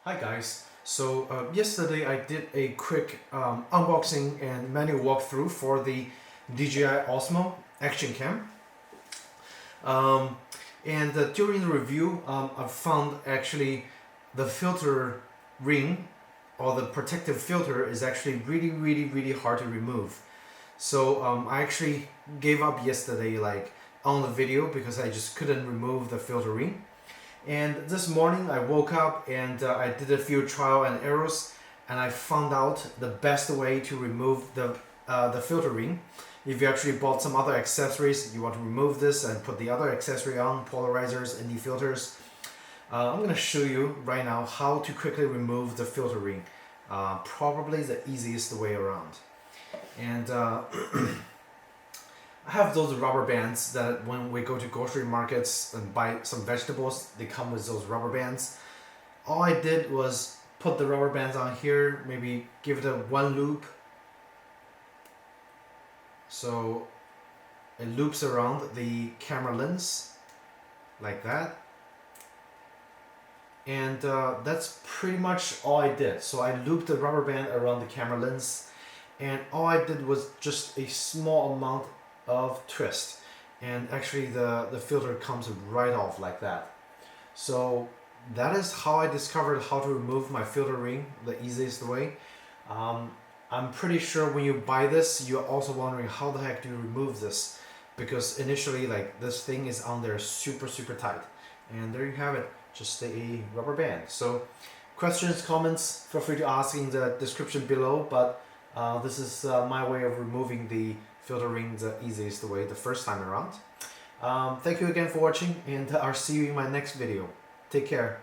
Hi guys, yesterday I did a quick unboxing and manual walkthrough for the DJI Osmo Action Cam. During the review I found actually the filter ring or the protective filter is actually really hard to remove. I actually gave up yesterday on the video because I just couldn't remove the filter ring. And this morning I woke up and I did a few trial and errors, and I found out the best way to remove the filter ring. If you actually bought some other accessories, you want to remove this and put the other accessory on, polarizers and defilters. I'm going to show you right now how to quickly remove the filter ring. Probably the easiest way around. And I have those rubber bands that when we go to grocery markets and buy some vegetables, they come with those rubber bands. All I did was put the rubber bands on here, maybe give it a one loop. So it loops around the camera lens like that. And that's pretty much all I did. So I looped the rubber band around the camera lens, and all I did was just a small amount of twist, and actually the filter comes right off like that. So that is how I discovered how to remove my filter ring the easiest way. I'm pretty sure when you buy this you're also wondering how the heck do you remove this, because initially this thing is on there super tight, and there you have it, just a rubber band. So questions, comments, feel free to ask in the description below, but this is my way of removing the filter ring the easiest way the first time around. Thank you again for watching, and I'll see you in my next video. Take care.